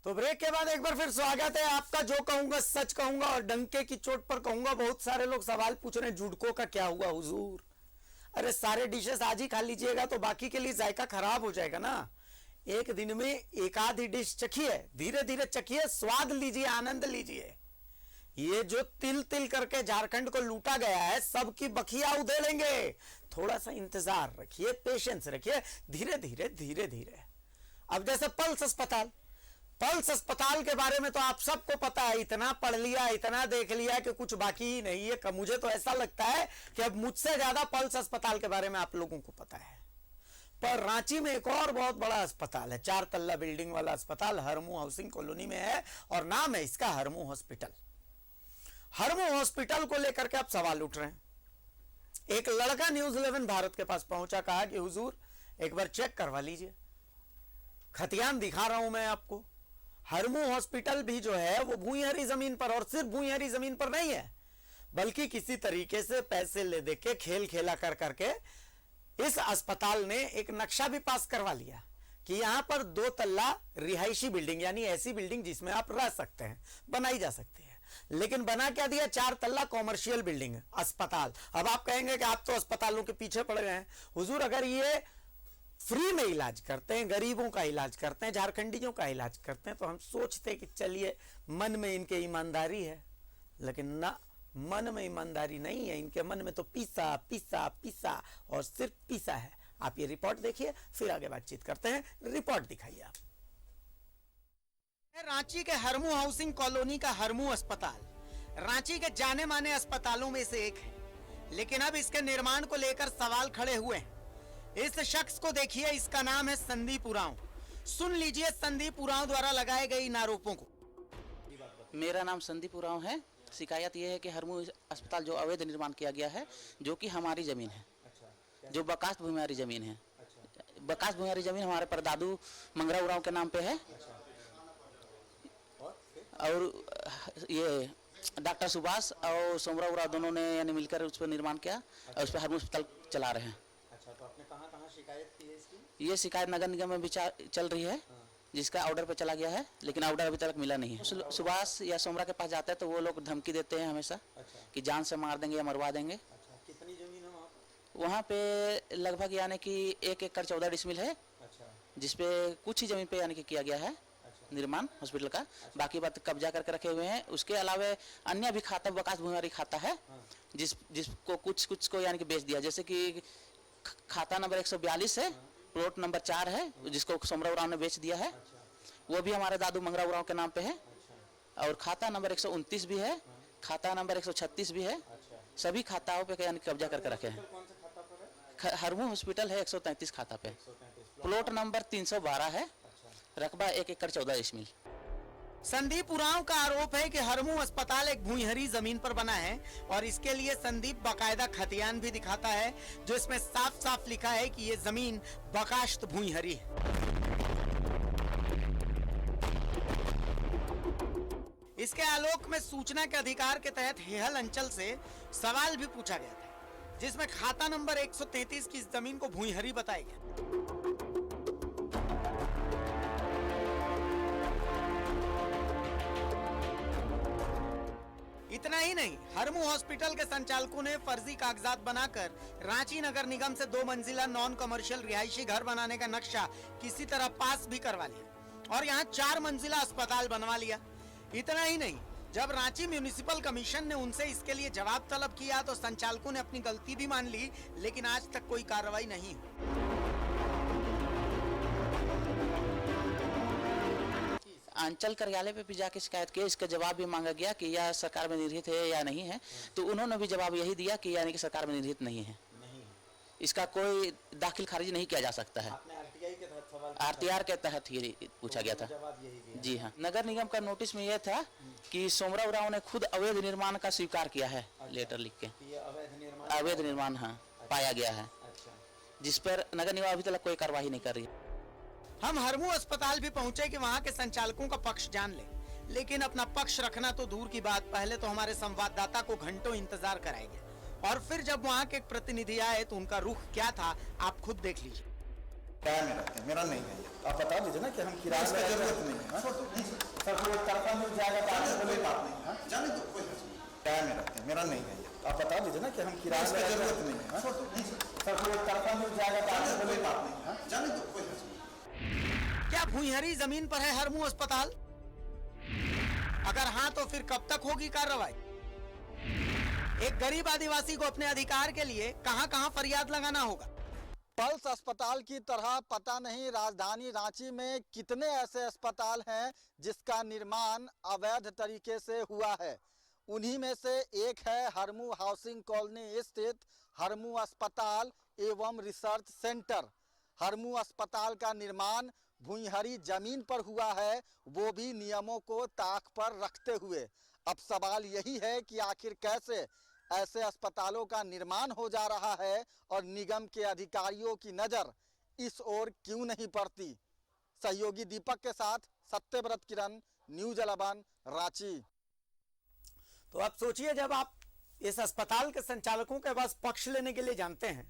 तो ब्रेक के बाद एक बार फिर स्वागत है आपका। जो कहूंगा सच कहूंगा और डंके की चोट पर कहूंगा। बहुत सारे लोग सवाल पूछ रहे हैं जुड़को का क्या हुआ हुजूर। अरे सारे डिशेस आज ही खा लीजिएगा तो बाकी के लिए जायका खराब हो जाएगा ना। एक दिन में एक आधी डिश चखिए, धीरे धीरे चखिए, स्वाद लीजिए, आनंद लीजिए। ये जो तिल तिल करके झारखंड को लूटा गया है, सबकी बखिया उधेड़ेंगे। थोड़ा सा इंतजार रखिए, पेशेंस रखिए, धीरे धीरे धीरे धीरे। अब जैसे पल्स अस्पताल के बारे में तो आप सबको पता है, इतना पढ़ लिया, इतना देख लिया कि कुछ बाकी ही नहीं है। मुझे तो ऐसा लगता है कि अब मुझसे ज्यादा पल्स अस्पताल के बारे में आप लोगों को पता है। पर रांची में एक और बहुत बड़ा अस्पताल है, 4 तल्ला बिल्डिंग वाला अस्पताल हरमू हाउसिंग कॉलोनी में है और नाम है इसका हरमू हॉस्पिटल। हरमू हॉस्पिटल को लेकर के अब सवाल उठ रहे हैं। एक लड़का न्यूज 11 भारत के पास पहुंचा, कहा कि हुजूर एक बार चेक करवा लीजिए। खतियान दिखा रहा हूं मैं आपको। हरमू हॉस्पिटल भी जो है वो भूइंहरी जमीन पर, और सिर्फ भूइंहरी जमीन पर नहीं है, बल्कि किसी तरीके से पैसे ले दे के खेल खेला कर करके इस अस्पताल ने एक नक्शा भी पास करवा लिया कि यहां पर 2 तल्ला रिहायशी बिल्डिंग, यानी ऐसी बिल्डिंग जिसमें आप रह सकते हैं, बनाई जा सकती है। लेकिन बना क्या दिया? 4 तल्ला कॉमर्शियल बिल्डिंग अस्पताल। अब आप कहेंगे कि आप तो अस्पतालों के पीछे पड़ गए हैं। हुजूर अगर ये फ्री में इलाज करते हैं, गरीबों का इलाज करते हैं, झारखंडियों का इलाज करते हैं, तो हम सोचते कि चलिए मन में इनके ईमानदारी है। लेकिन ना, मन में ईमानदारी नहीं है, इनके मन में तो पीसा पीसा पीसा और सिर्फ पीसा है। आप ये रिपोर्ट देखिए, फिर आगे बातचीत करते हैं। रिपोर्ट दिखाइए आप। रांची के हरमू हाउसिंग कॉलोनी का हरमू अस्पताल रांची के जाने माने अस्पतालों में से एक है, लेकिन अब इसके निर्माण को लेकर सवाल खड़े हुए हैं। इस शख्स को देखिए, इसका नाम है संदीप उरांव। सुन लीजिए संदीप उरांव द्वारा लगाए गए इन आरोपों को। मेरा नाम संदीप उरांव है। शिकायत यह है कि हरमू अस्पताल जो अवैध निर्माण किया गया है, जो कि हमारी जमीन है, जो बकास्त भूमिहारी जमीन है। बकास्त भूमिहारी जमीन हमारे परदादू मंगरा उरांव के नाम पे है। और ये डॉक्टर सुभाष और सोमरा उरांव दोनों ने यानी मिलकर उस पर निर्माण किया और उस पर हरमू अस्पताल चला रहे हैं। अच्छा, तो आपने कहाँ शिकायत की है इसकी? ये शिकायत नगर निगम में भी चल रही है, जिसका ऑर्डर पे चला गया है, लेकिन ऑर्डर अभी तक मिला नहीं है। सुभाष या सोमरा के पास जाता है तो वो लोग धमकी देते हैं हमेशा कि जान से मार देंगे या मरवा देंगे। कितनी जमीन है वहाँ पे? लगभग यानी कि 1 एकड़ 14 डिसमिल है, जिसपे कुछ ही जमीन पे यानी कि किया गया है निर्माण हॉस्पिटल का। बाकी बात कब्जा करके रखे हुए हैं। उसके अलावा अन्य भी खाता, बकास्त भूमिहारी खाता है, जिसको कुछ को यानी कि बेच दिया। जैसे कि खाता नंबर 142 है, प्लॉट नंबर 4 है, जिसको सोमरा उरांव ने बेच दिया है। वो भी हमारे दादू मंगरा उरांव के नाम पे है। और खाता नंबर 129 भी है, खाता नंबर 136 भी है। सभी खाताओं पे यानी कब्जा करके रखे हैं। हरमू हॉस्पिटल है 133 खाता पे, प्लॉट नंबर 312 है, रकबा 1 एकड़ 14 डिसमिल। संदीप उरांव का आरोप है कि हरमू अस्पताल एक भूइंहरी जमीन पर बना है और इसके लिए संदीप बाकायदा खतियान भी दिखाता है, जो इसमें साफ साफ लिखा है कि ये जमीन बकाश्त भूइंहरी है। इसके आलोक में सूचना के अधिकार के तहत हेहल अंचल से सवाल भी पूछा गया था, जिसमें खाता नंबर 133 की इस जमीन को भूइंहरी बताया गया। इतना ही नहीं, हरमू हॉस्पिटल के संचालकों ने फर्जी कागजात बनाकर रांची नगर निगम से 2 मंजिला नॉन कमर्शियल रिहायशी घर बनाने का नक्शा किसी तरह पास भी करवा लिया और यहाँ 4 मंजिला अस्पताल बनवा लिया। इतना ही नहीं, जब रांची म्यूनिसिपल कमीशन ने उनसे इसके लिए जवाब तलब किया तो संचालकों ने अपनी गलती भी मान ली, लेकिन आज तक कोई कार्रवाई नहीं हुई। अंचल कार्यालय पे भी जाके शिकायत की, इसका जवाब भी मांगा गया कि यह सरकार में निर्हित है या नहीं है, तो उन्होंने भी जवाब यही दिया कि यानी कि सरकार में निर्हित नहीं है, इसका कोई दाखिल खारिज नहीं किया जा सकता है। RTR के तहत ही पूछा गया था। जी हाँ, नगर निगम का नोटिस में यह था कि सोमरा उरांव ने खुद अवैध निर्माण का स्वीकार किया है, लेटर लिख के। अवैध निर्माण हाँ पाया गया है, जिस पर नगर निगम अभी तक कोई कार्रवाई नहीं कर रही है। हम हरमू अस्पताल भी पहुंचे कि वहां के संचालकों का पक्ष जान ले, लेकिन अपना पक्ष रखना तो दूर की बात, पहले तो हमारे संवाददाता को घंटों इंतजार कराएंगे और फिर जब वहां के एक प्रतिनिधि आए तो उनका रुख क्या था आप खुद देख लीजिए। किराए में रहते हैं, मेरा नहीं है। आप बता दीजिए ना कि हम किराए में जरूरत नहीं है। कोई तरफा मिल जाएगा तो जाने आपको दो, कोई बोले बात नहीं है, जाने दो, कोई हर्ज नहीं। किराए में रहते हैं, मेरा नहीं है ये। आप बता दीजिए ना कि हम किराए इसकी में रहते हैं। जरूरत नहीं है, छोड़ दो, नहीं सर। सर कोई तरफा मिल जाएगा तो जाने आपको दो, कोई बोले बात नहीं है, जाने दो, कोई हर्ज नहीं। क्या भूइंहरी जमीन पर है हरमू अस्पताल? अगर हाँ तो फिर कब तक होगी कार्रवाई? एक गरीब आदिवासी को अपने अधिकार के लिए कहां कहां फरियाद लगाना होगा? पल्स अस्पताल की तरह पता नहीं राजधानी रांची में कितने ऐसे अस्पताल हैं जिसका निर्माण अवैध तरीके से हुआ है। उन्हीं में से एक है हरमू हाउसिंग कॉलोनी स्थित हरमू अस्पताल एवं रिसर्च सेंटर। हरमू अस्पताल का निर्माण भूइंहरी जमीन पर हुआ है, वो भी नियमों को ताक पर रखते हुए। अब सवाल यही है कि आखिर कैसे ऐसे अस्पतालों का निर्माण हो जा रहा है और निगम के अधिकारियों की नज़र इस ओर क्यों नहीं पड़ती। सहयोगी दीपक के साथ सत्यव्रत किरण, न्यूज़ 11 रांची। तो आप सोचिए, जब आप इस अस्पताल के संचालकों के पास पक्ष लेने के लिए जानते हैं,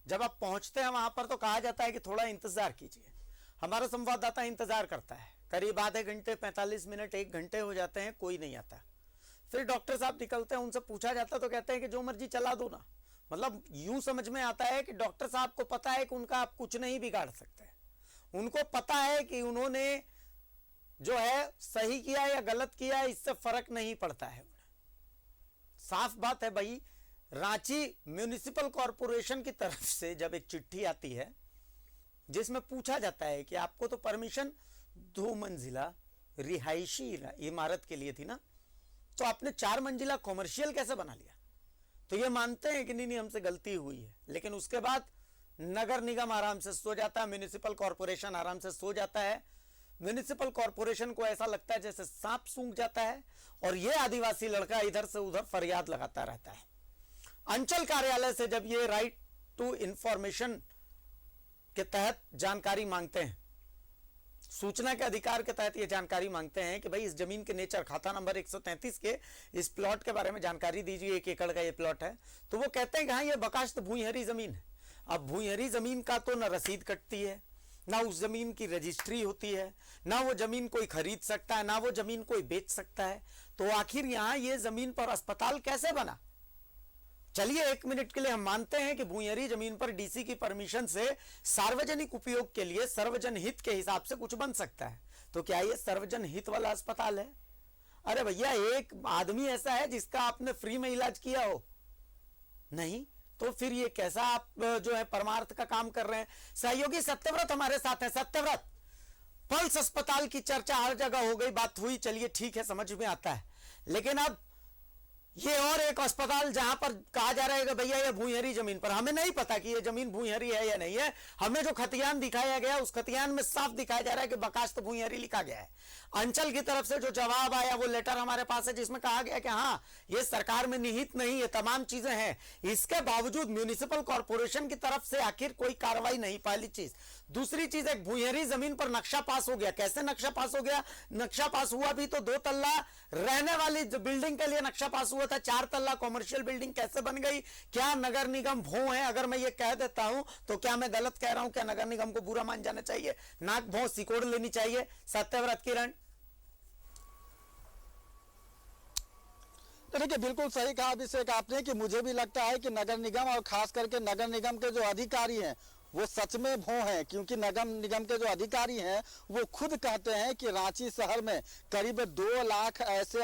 जब आप पहुंचते हैं वहां पर तो कहा जाता है कि थोड़ा इंतजार कीजिए। हमारा संवाददाता इंतजार करता है, करीब आधे घंटे 45 मिनट 1 घंटे हो जाते हैं, कोई नहीं आता। फिर डॉक्टर साहब निकलते हैं, उनसे पूछा जाता तो कहते हैं कि जो मर्जी चला दो ना। मतलब यूं समझ में आता है कि डॉक्टर साहब को पता है कि उनका आप कुछ नहीं बिगाड़ सकते। उनको पता है कि उन्होंने जो है सही किया या गलत किया, इससे फर्क नहीं पड़ता है उन्हें। साफ बात है भाई, रांची म्युनिसिपल कॉरपोरेशन की तरफ से जब एक चिट्ठी आती है जिसमें पूछा जाता है कि आपको तो परमिशन 2 मंजिला रिहायशी इमारत के लिए थी ना, तो आपने 4 मंजिला कॉमर्शियल कैसे बना लिया? तो ये मानते हैं कि नहीं हमसे गलती हुई है, लेकिन उसके बाद नगर निगम आराम से सो जाता है, म्युनिसिपल कॉरपोरेशन आराम से सो जाता है। म्युनिसिपल कॉरपोरेशन को ऐसा लगता है जैसे सांप सूंघ जाता है, और ये आदिवासी लड़का इधर से उधर फरियाद लगाता रहता है। अंचल कार्यालय से जब ये राइट टू इंफॉर्मेशन के तहत जानकारी मांगते हैं, सूचना के अधिकार के तहत ये जानकारी मांगते हैं कि भाई इस जमीन के नेचर, खाता नंबर 133 के इस प्लॉट के बारे में जानकारी दीजिए, 1 एकड़ का ये प्लॉट है। तो वो कहते हैं कि हाँ ये बकाश्त भूइंहरी जमीन है। अब भूइंहरी जमीन का तो न रसीद कटती है, ना उस जमीन की रजिस्ट्री होती है, ना वो जमीन कोई खरीद सकता है, ना वो जमीन कोई बेच सकता है। तो आखिर यहां ये जमीन पर अस्पताल कैसे बना? चलिए 1 मिनट के लिए हम मानते हैं कि भूइंहरी जमीन पर डीसी की परमिशन से सार्वजनिक उपयोग के लिए सर्वजन हित के हिसाब से कुछ बन सकता है। तो क्या ये सर्वजन हित वाला अस्पताल है? अरे भैया, एक आदमी ऐसा है जिसका आपने फ्री में इलाज किया हो? नहीं, तो फिर ये कैसा आप जो है परमार्थ का काम कर रहे हैं? सहयोगी सत्यव्रत हमारे साथ है। सत्यव्रत, पल्स अस्पताल की चर्चा हर जगह हो गई, बात हुई, चलिए ठीक है, समझ में आता है, लेकिन अब ये और एक अस्पताल जहां पर कहा जा रहा है कि भैया ये भूइंहरी जमीन पर, हमें नहीं पता कि ये जमीन भूइंहरी है या नहीं है। हमें जो खतियान दिखाया गया उस खतियान में साफ दिखाया जा रहा है कि बकाश्त भूइंहरी लिखा गया है। अंचल की तरफ से जो जवाब आया वो लेटर हमारे पास है जिसमें कहा गया कि हाँ ये सरकार में निहित नहीं है, तमाम चीजें हैं। इसके बावजूद म्युनिसिपल कॉरपोरेशन की तरफ से आखिर कोई कार्रवाई नहीं। पहली चीज। दूसरी चीज, एक भूइंहरी जमीन पर नक्शा पास हो गया। कैसे नक्शा पास हो गया? नक्शा पास हुआ भी तो 2 तल्ला रहने वाली बिल्डिंग के लिए नक्शा पास हुआ था, 4 तल्ला कॉमर्शियल बिल्डिंग कैसे बन गई? क्या नगर निगम भों है? अगर मैं ये कह देता हूं तो क्या मैं गलत कह रहा हूं? क्या नगर निगम को बुरा मान जाना चाहिए? नाक भों सिकोड़ लेनी चाहिए? सत्यव्रत किरण। देखिए, बिल्कुल सही कहा अभिषेक आपने कि मुझे भी लगता है कि नगर निगम और खास करके नगर निगम के जो अधिकारी हैं वो सच में भों हैं, क्योंकि नगर निगम के जो अधिकारी हैं वो खुद कहते हैं कि रांची शहर में करीब 2 लाख ऐसे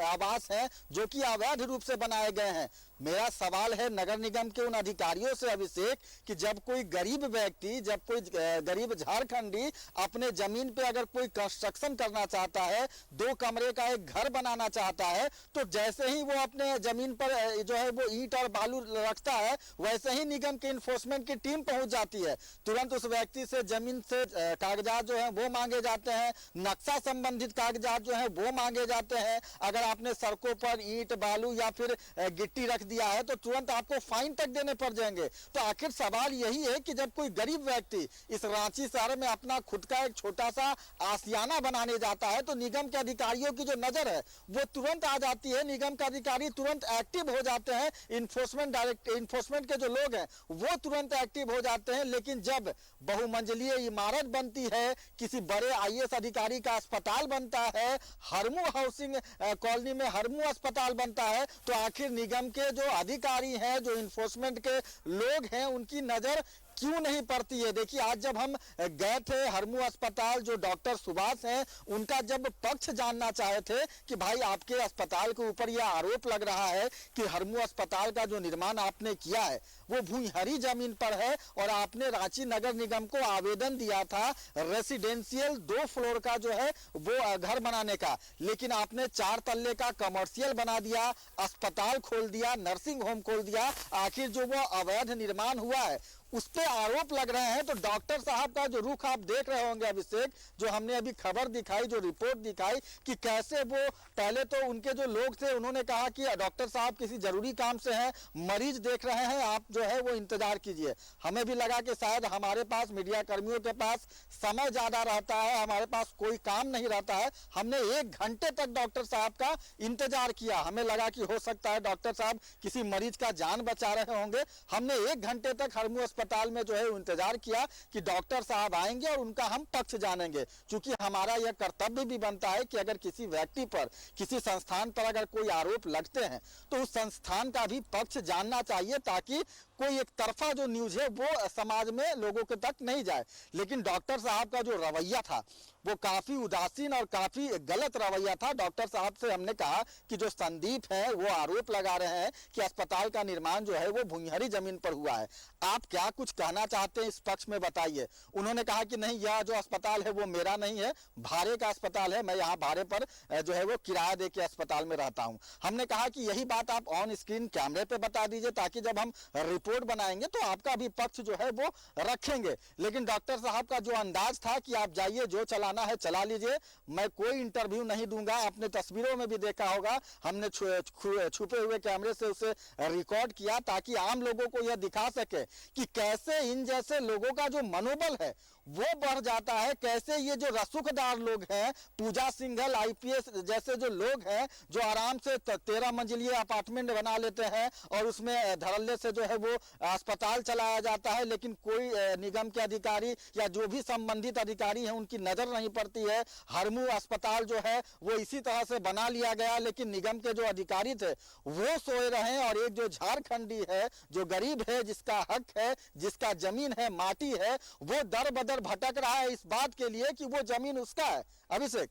आवास हैं जो कि अवैध रूप से बनाए गए हैं। मेरा सवाल है नगर निगम के उन अधिकारियों से अभिषेक कि जब कोई गरीब व्यक्ति, जब कोई गरीब झारखंडी अपने जमीन पे अगर कोई कंस्ट्रक्शन करना चाहता है, 2 कमरे का एक घर बनाना चाहता है, तो जैसे ही वो अपने जमीन पर जो है वो ईंट और बालू रखता है, वैसे ही निगम की इन्फोर्समेंट की टीम पहुंच जाती है। तुरंत उस व्यक्ति से जमीन से कागजात जो है वो मांगे जाते हैं, नक्शा संबंधित कागजात जो है वो मांगे जाते हैं। अगर आपने सड़कों पर ईंट बालू या फिर गिट्टी रख दिया है तो तुरंत आपको फाइन तक देने पड़ जाएंगे। तो आखिर सवाल यही है कि जब कोई गरीब व्यक्ति इस रांची शहर में अपना खुद का एक छोटा सा आशियाना बनाने जाता है तो निगम के अधिकारियों की जो नजर है वो तुरंत आ जाती है। निगम के अधिकारी तुरंत एक्टिव हो जाते हैं, इन्फोर्समेंट के जो लोग हैं वो तुरंत एक्टिव हो जाते हैं। लेकिन जब बहुमंजिलीय इमारत बनती है, किसी बड़े आईएएस अधिकारी का अस्पताल बनता है, हरमू हाउसिंग कॉलोनी में हरमू अस्पताल बनता है, तो आखिर निगम के जो अधिकारी हैं, जो इन्फोर्समेंट के लोग हैं, उनकी नजर क्यों नहीं पड़ती है। देखिए आज जब हम गए थे हरमू अस्पताल, जो डॉक्टर सुभाष हैं उनका जब पक्ष जानना चाहे थे कि भाई आपके अस्पताल के ऊपर यह आरोप लग रहा है कि हरमू अस्पताल का जो निर्माण आपने किया है वो भूहरी जमीन पर है और आपने रांची नगर निगम को आवेदन दिया था रेसिडेंशियल 2 फ्लोर का जो है वो घर बनाने का, लेकिन आपने 4 तल्ले का कमर्शियल बना दिया, अस्पताल खोल दिया, नर्सिंग होम खोल दिया। आखिर जो वो अवैध निर्माण हुआ है उस पे आरोप लग रहे हैं। तो डॉक्टर साहब का जो रुख आप देख रहे होंगे अभिषेक, जो हमने अभी खबर दिखाई, जो रिपोर्ट दिखाई कि कैसे वो पहले तो उनके जो लोग थे उन्होंने कहा कि डॉक्टर साहब किसी जरूरी काम से हैं, मरीज देख रहे हैं, आप जो है वो इंतजार कीजिए। हमें भी लगा कि शायद हमारे पास मीडिया कर्मियों के पास समय ज्यादा रहता है, हमारे पास कोई काम नहीं रहता है। हमने 1 घंटे तक डॉक्टर साहब का इंतजार किया। हमें लगा कि हो सकता है डॉक्टर साहब किसी मरीज का जान बचा रहे होंगे। हमने 1 घंटे तक हरमू अस्पताल में जो है इंतजार किया कि डॉक्टर साहब आएंगे और उनका हम पक्ष जानेंगे, क्योंकि हमारा यह कर्तव्य भी बनता है कि अगर किसी व्यक्ति पर, किसी संस्थान पर अगर कोई आरोप लगते हैं तो उस संस्थान का भी पक्ष जानना चाहिए, ताकि कोई एक तरफा जो न्यूज है वो समाज में लोगों के तक नहीं जाए। लेकिन डॉक्टर साहब का जो रवैया था वो काफी उदासीन और काफी गलत रवैया था। डॉक्टर साहब से हमने कहा कि जो संदीप है वो आरोप लगा रहे हैं कि अस्पताल का निर्माण जो है वो भूहरी जमीन पर हुआ है, आप क्या कुछ कहना चाहते हैं इस पक्ष में बताइए। उन्होंने कहा कि नहीं, यह जो अस्पताल है वो मेरा नहीं है, भाड़े का अस्पताल है, मैं यहाँ भाड़े पर जो है वो किराया दे के अस्पताल में रहता हूँ। हमने कहा कि यही बात आप ऑन स्क्रीन कैमरे पे बता दीजिए, ताकि जब हम रिपोर्ट बनाएंगे तो आपका भी पक्ष जो है वो रखेंगे। लेकिन डॉक्टर साहब का जो अंदाज था कि आप जाइए, जो चलाना है चला लीजिए, मैं कोई इंटरव्यू नहीं दूंगा। आपने तस्वीरों में भी देखा होगा, हमने छुपे हुए कैमरे से उसे रिकॉर्ड किया ताकि आम लोगों को यह दिखा सके कि कैसे इन जैसे लोगों का जो मनोबल है वो बढ़ जाता है, कैसे ये जो रसूखदार लोग हैं, पूजा सिंघल आईपीएस जैसे जो लोग हैं, जो आराम से 13 मंजिलीय अपार्टमेंट बना लेते हैं और उसमें धड़ल्ले से जो है वो अस्पताल चलाया जाता है, लेकिन कोई निगम के अधिकारी या जो भी संबंधित अधिकारी हैं उनकी नजर नहीं पड़ती है। हरमू अस्पताल जो है वो इसी तरह से बना लिया गया, लेकिन निगम के जो अधिकारी थे वो सोए रहे और एक जो झारखंडी है, जो गरीब है, जिसका हक है, जिसका जमीन है, माटी है, वो दर बदर भटक रहा है इस बात के लिए कि वो जमीन उसका है। अभिषेक,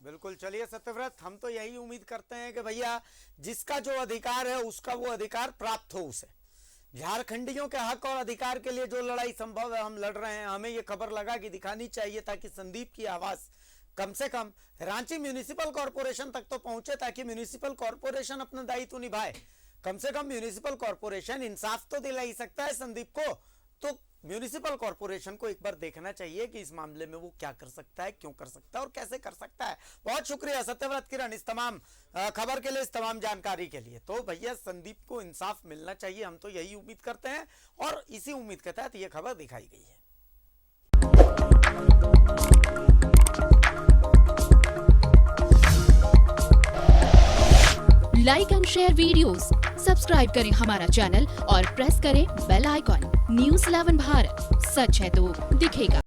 बिल्कुल। चलिए सत्यव्रत, हम तो यही उम्मीद करते हैं कि भैया जिसका जो अधिकार है उसका वो अधिकार प्राप्त हो उसे। झारखंडियों के हक और अधिकार के लिए जो लड़ाई संभव है हम लड़ रहे हैं। हमें ये खबर लगा कि दिखानी चाहिए ताकि संदीप की आवाज कम से कम रांची म्यूनिसिपल कॉर्पोरेशन तक तो पहुंचे, ताकि म्यूनिसिपल कॉर्पोरेशन अपना दायित्व निभाए। कम से कम म्यूनिसिपल कॉर्पोरेशन इंसाफ तो दिला ही सकता है संदीप को, तो म्यूनिसिपल कॉर्पोरेशन को एक बार देखना चाहिए कि इस मामले में वो क्या कर सकता है, क्यों कर सकता है और कैसे कर सकता है। बहुत शुक्रिया सत्यव्रत किरण इस तमाम खबर के लिए, इस तमाम जानकारी के लिए। तो भैया संदीप को इंसाफ मिलना चाहिए, हम तो यही उम्मीद करते हैं और इसी उम्मीद के तहत ये खबर दिखाई गई है। Like and share videos, subscribe करें हमारा चैनल और प्रेस करें बेल आइकॉन। न्यूज़ 11 भारत, सच है तो दिखेगा।